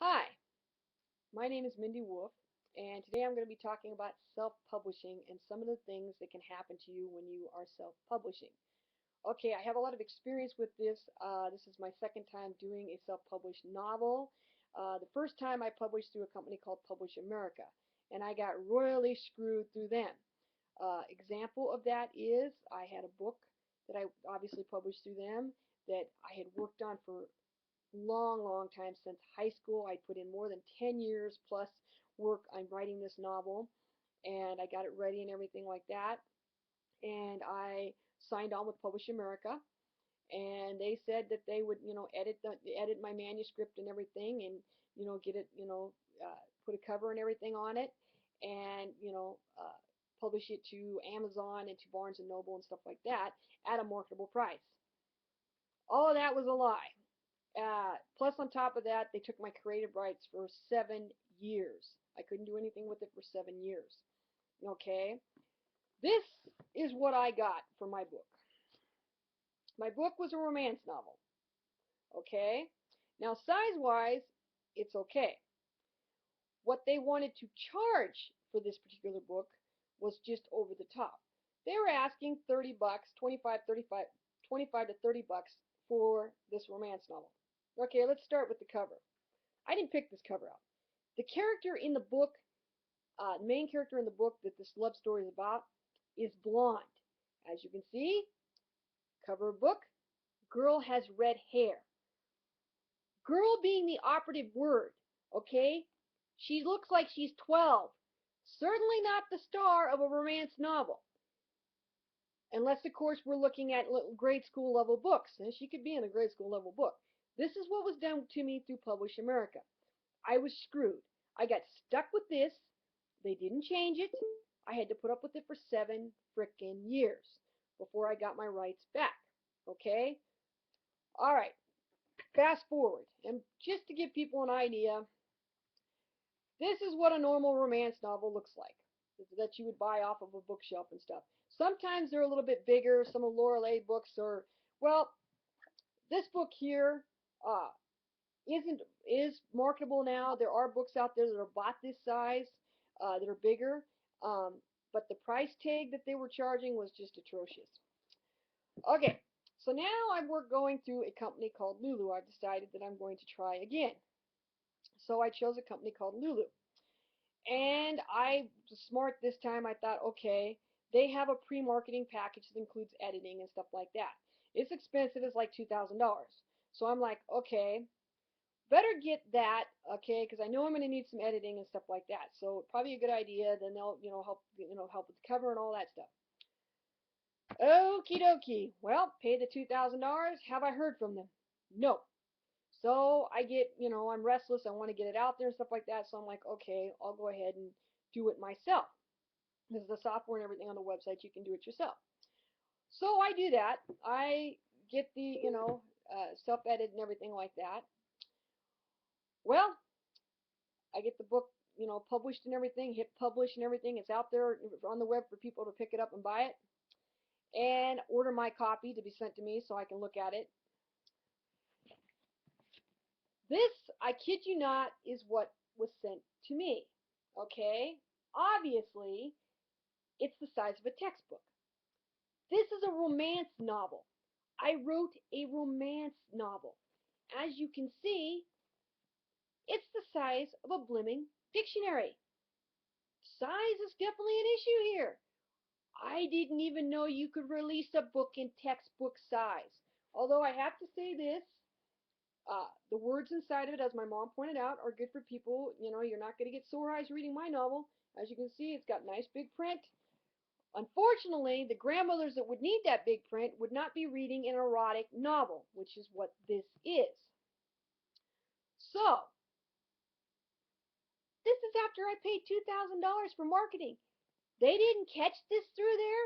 Hi, my name is Mindy Wolf, and today I'm going to be talking about self-publishing and some of the things that can happen to you when you are self-publishing. Okay, I have a lot of experience with this. This is my second time doing a self-published novel. The first time I published through a company called Publish America, and I got royally screwed through them. Example of that is I had a book that I obviously published through them that I had worked on for long time since high school. I put in more than 10 years plus work on writing this novel, and I got it ready and everything like that. And I signed on with Publish America, and they said that they would, edit my manuscript and everything, and get it, put a cover and everything on it, and publish it to Amazon and to Barnes and Noble and stuff like that at a marketable price. All of that was a lie. Plus, on top of that, they took my creative rights for 7 years. I couldn't do anything with it for 7 years. Okay? This is what I got for my book. My book was a romance novel. Okay? Now, size-wise, it's okay. What they wanted to charge for this particular book was just over the top. They were asking 30 bucks, 25 to 30 bucks for this romance novel. Okay, let's start with the cover. I didn't pick this cover out. The character in the book, the main character in the book that this love story is about, is blonde. As you can see, cover of book, girl has red hair. Girl being the operative word, okay? She looks like she's 12. Certainly not the star of a romance novel. Unless, of course, we're looking at grade school level books. And she could be in a grade school level book. This is what was done to me through Publish America. I was screwed. I got stuck with this. They didn't change it. I had to put up with it for 7 frickin' years before I got my rights back. Okay? All right. Fast forward. And just to give people an idea, this is what a normal romance novel looks like that you would buy off of a bookshelf and stuff. Sometimes they're a little bit bigger. Some of Laura Lee books are, well, this book here isn't is marketable now. There are books out there that are bought this size that are bigger, but the price tag that they were charging was just atrocious. Okay, so now we're going through a company called Lulu. I've decided that I'm going to try again. So I chose a company called Lulu. And I was smart this time. I thought, okay, they have a pre-marketing package that includes editing and stuff like that. It's expensive. It's like $2,000. So I'm like, okay, better get that, okay, because I know I'm going to need some editing and stuff like that. So probably a good idea. Then they'll, help with the cover and all that stuff. Okie dokie. Well, pay the $2,000. Have I heard from them? No. So I get, I'm restless. I want to get it out there and stuff like that. So I'm like, okay, I'll go ahead and do it myself. Because the software and everything on the website, you can do it yourself. So I do that. I get the, self-edit and everything like that. Well, I get the book, published and everything, hit publish and everything. It's out there on the web for people to pick it up and buy it. And order my copy to be sent to me so I can look at it. This, I kid you not, is what was sent to me. Okay? Obviously, it's the size of a textbook. This is a romance novel. I wrote a romance novel. As you can see, it's the size of a blimming dictionary. Size is definitely an issue here. I didn't even know you could release a book in textbook size. Although I have to say this, the words inside of it, as my mom pointed out, are good for people. You're not going to get sore eyes reading my novel. As you can see, it's got nice big print. Unfortunately, the grandmothers that would need that big print would not be reading an erotic novel, which is what this is. So, this is after I paid $2,000 for marketing. They didn't catch this through there.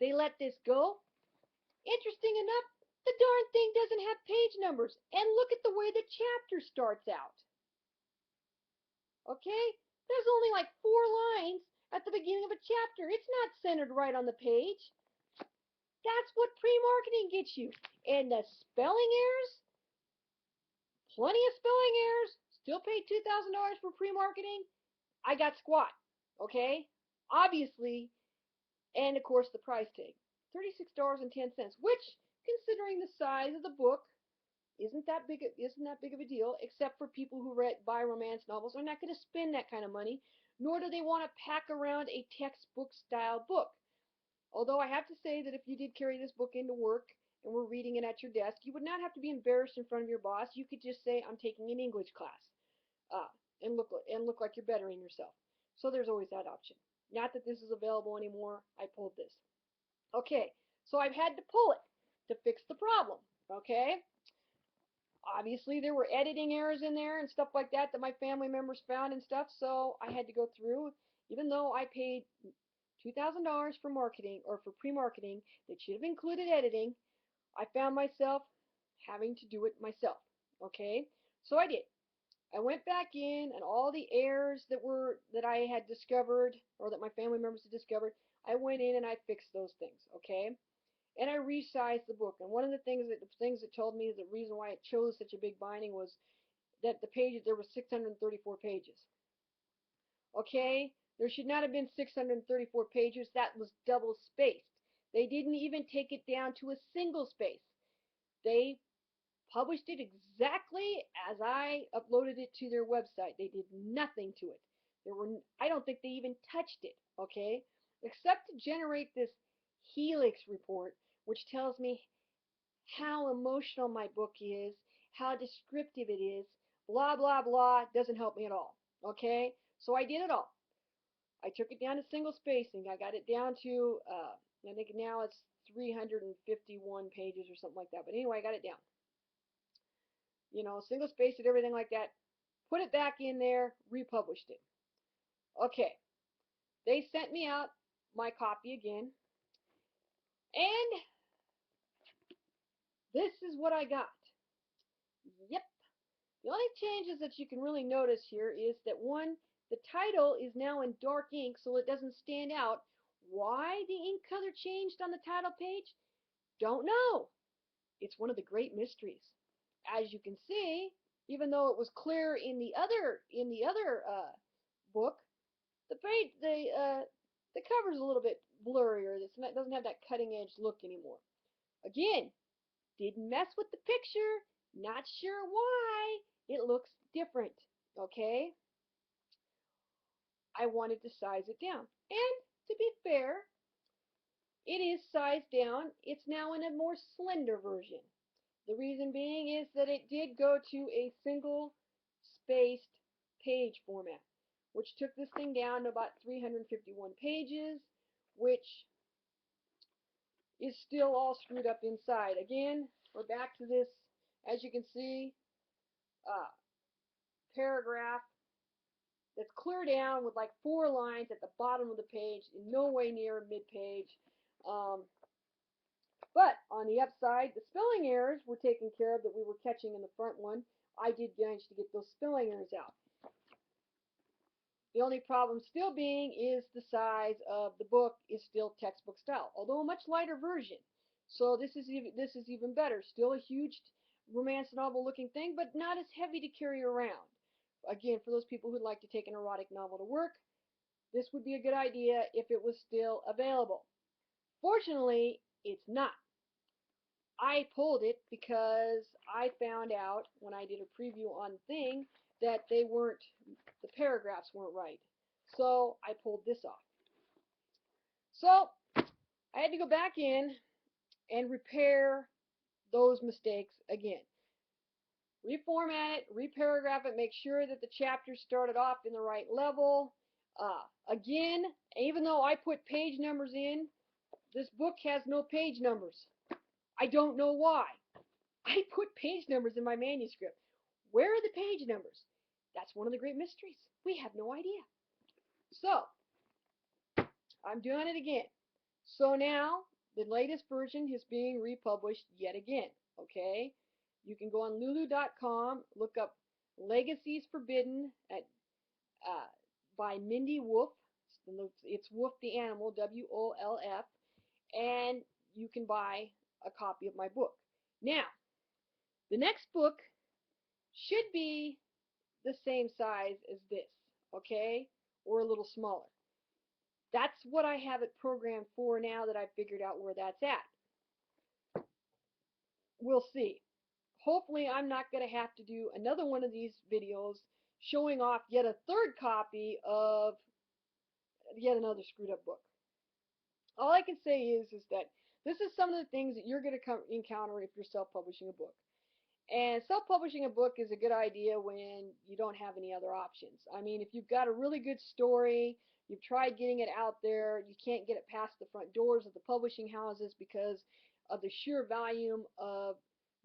They let this go. Interesting enough, the darn thing doesn't have page numbers. And look at the way the chapter starts out. Okay? There's only like 4 lines at the beginning of a chapter. It's not centered right on the page. That's what pre-marketing gets you. And the spelling errors, plenty of spelling errors, Still paid $2,000 for pre-marketing. I got squat. Okay? Obviously, and of course the price tag. $36.10, which, considering the size of the book, isn't that big of a deal, except for people who buy romance novels are not going to spend that kind of money, nor do they want to pack around a textbook style book. Although I have to say that if you did carry this book into work and were reading it at your desk, you would not have to be embarrassed in front of your boss. You could just say, I'm taking an English class, and look like you're bettering yourself. So there's always that option. Not that this is available anymore. I pulled this. Okay, so I've had to pull it to fix the problem. Okay, obviously there were editing errors in there and stuff like that that my family members found and stuff, so I had to go through. Even though I paid $2,000 for marketing or for pre-marketing that should have included editing, I found myself having to do it myself. Okay, so I did. I went back in, and all the errors that I had discovered, or that my family members had discovered, I went in and I fixed those things. Okay, and I resized the book. And one of the things that told me the reason why it chose such a big binding was that there were 634 pages. Okay, there should not have been 634 pages. That was double spaced. They didn't even take it down to a single space. They published it exactly as I uploaded it to their website. They did nothing to it. I don't think they even touched it, okay? Except to generate this Helix report, which tells me how emotional my book is, how descriptive it is, blah, blah, blah. Doesn't help me at all, okay? So I did it all. I took it down to single spacing. I got it down to, I think now it's 351 pages or something like that. But anyway, I got it down. Single spaced it, everything like that. Put it back in there, republished it. Okay, they sent me out my copy again, and this is what I got. Yep. The only changes that you can really notice here is that one, the title is now in dark ink so it doesn't stand out. Why the ink color changed on the title page? Don't know. It's one of the great mysteries. As you can see, even though it was clear in the other book, the page the cover's a little bit blurrier. It doesn't have that cutting edge look anymore. Again, didn't mess with the picture. Not sure why. It looks different. Okay? I wanted to size it down. And to be fair, it is sized down. It's now in a more slender version. The reason being is that it did go to a single spaced page format, which took this thing down to about 351 pages, which is still all screwed up inside. Again, we're back to this, as you can see, paragraph that's clear down with like 4 lines at the bottom of the page, in no way near mid-page. But on the upside, the spelling errors were taken care of that we were catching in the front one. I did manage to get those spelling errors out. The only problem still being is the size of the book is still textbook style, although a much lighter version. So this is even better. Still a huge romance novel looking thing, but not as heavy to carry around. Again, for those people who'd like to take an erotic novel to work, this would be a good idea if it was still available. Fortunately, it's not. I pulled it because I found out when I did a preview on the thing that the paragraphs weren't right. So I pulled this off. So I had to go back in and repair those mistakes again. Reformat it, reparagraph it, make sure that the chapters started off in the right level. Again, even though I put page numbers in, this book has no page numbers. I don't know why. I put page numbers in my manuscript. Where are the page numbers? That's one of the great mysteries. We have no idea. So, I'm doing it again. So now, the latest version is being republished yet again. Okay? You can go on lulu.com, look up Legacies Forbidden by Mindy Wolf. It's Wolf the Animal, W-O-L-F. And you can buy a copy of my book. Now, the next book should be the same size as this, okay, or a little smaller. That's what I have it programmed for now that I've figured out where that's at. We'll see. Hopefully I'm not going to have to do another one of these videos showing off yet a third copy of yet another screwed up book. All I can say is that this is some of the things that you're going to encounter if you're self-publishing a book. And self-publishing a book is a good idea when you don't have any other options. I mean, if you've got a really good story, you've tried getting it out there, you can't get it past the front doors of the publishing houses because of the sheer volume of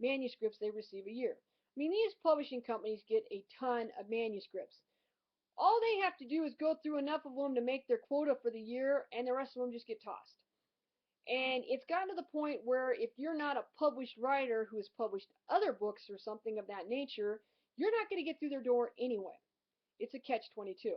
manuscripts they receive a year. I mean, these publishing companies get a ton of manuscripts. All they have to do is go through enough of them to make their quota for the year, and the rest of them just get tossed. And it's gotten to the point where if you're not a published writer who has published other books or something of that nature, you're not going to get through their door anyway. It's a catch-22.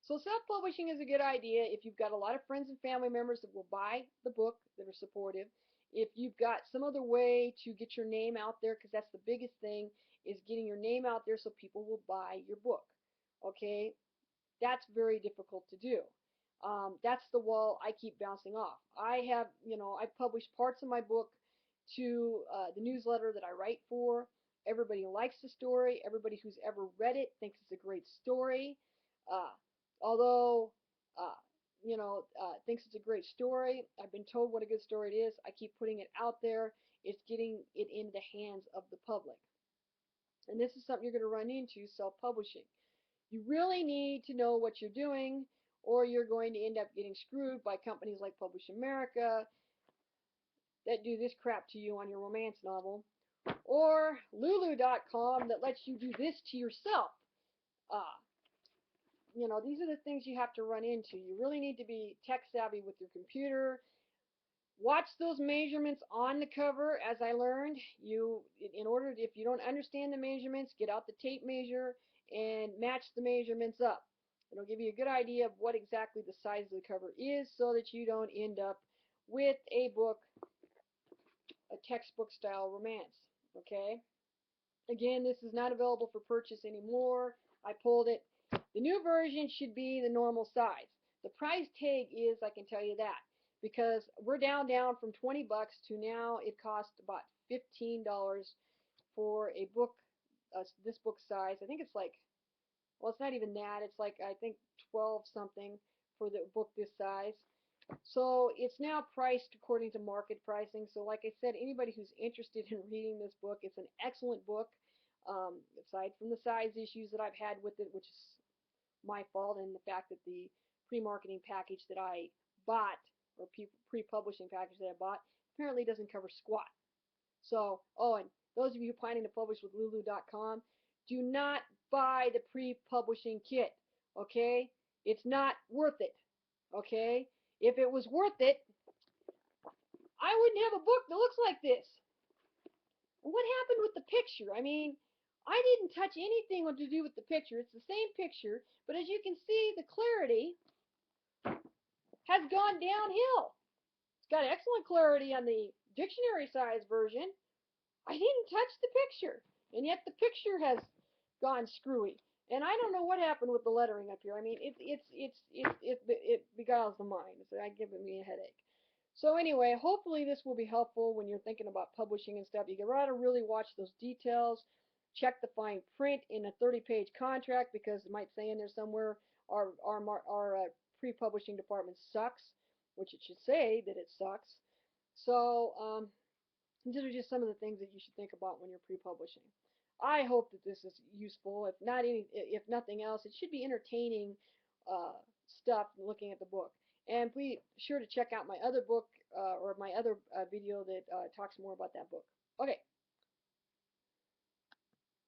So self-publishing is a good idea if you've got a lot of friends and family members that will buy the book, that are supportive. If you've got some other way to get your name out there, because that's the biggest thing, is getting your name out there so people will buy your book. Okay? That's very difficult to do. That's the wall I keep bouncing off. I have, I published parts of my book to the newsletter that I write for. Everybody likes the story. Everybody who's ever read it thinks it's a great story. Although, thinks it's a great story. I've been told what a good story it is. I keep putting it out there. It's getting it in the hands of the public. And this is something you're going to run into, self-publishing. You really need to know what you're doing, or you're going to end up getting screwed by companies like Publish America that do this crap to you on your romance novel, or Lulu.com that lets you do this to yourself. These are the things you have to run into. You really need to be tech savvy with your computer. Watch those measurements on the cover. As I learned, if you don't understand the measurements, get out the tape measure and match the measurements up. It'll give you a good idea of what exactly the size of the cover is so that you don't end up with a book, a textbook style romance. Okay? Again, this is not available for purchase anymore. I pulled it. The new version should be the normal size. The price tag is, I can tell you that, because we're down from 20 bucks to now it costs about $15 for a book, this book size. I think it's like, well, it's not even that. It's like, I think 12 something for the book this size. So it's now priced according to market pricing. So like I said, anybody who's interested in reading this book, it's an excellent book. Aside from the size issues that I've had with it, which is my fault, and the fact that the pre-marketing package that I bought, or pre-publishing package that I bought, apparently doesn't cover squat. So, and those of you planning to publish with Lulu.com, do not buy the pre-publishing kit, okay? It's not worth it, okay? If it was worth it, I wouldn't have a book that looks like this. What happened with the picture? I mean, I didn't touch anything to do with the picture. It's the same picture, but as you can see, the clarity has gone downhill. It's got excellent clarity on the dictionary size version. I didn't touch the picture, and yet the picture has gone screwy. And I don't know what happened with the lettering up here. I mean, it beguiles the mind. It's giving me a headache. So anyway, hopefully this will be helpful when you're thinking about publishing and stuff. You got to really watch those details. Check the fine print in a 30-page contract, because it might say in there somewhere our pre-publishing department sucks, which it should say that it sucks. So these are just some of the things that you should think about when you're pre-publishing. I hope that this is useful. If nothing else, it should be entertaining stuff looking at the book. And be sure to check out my other book or my other video that talks more about that book. Okay.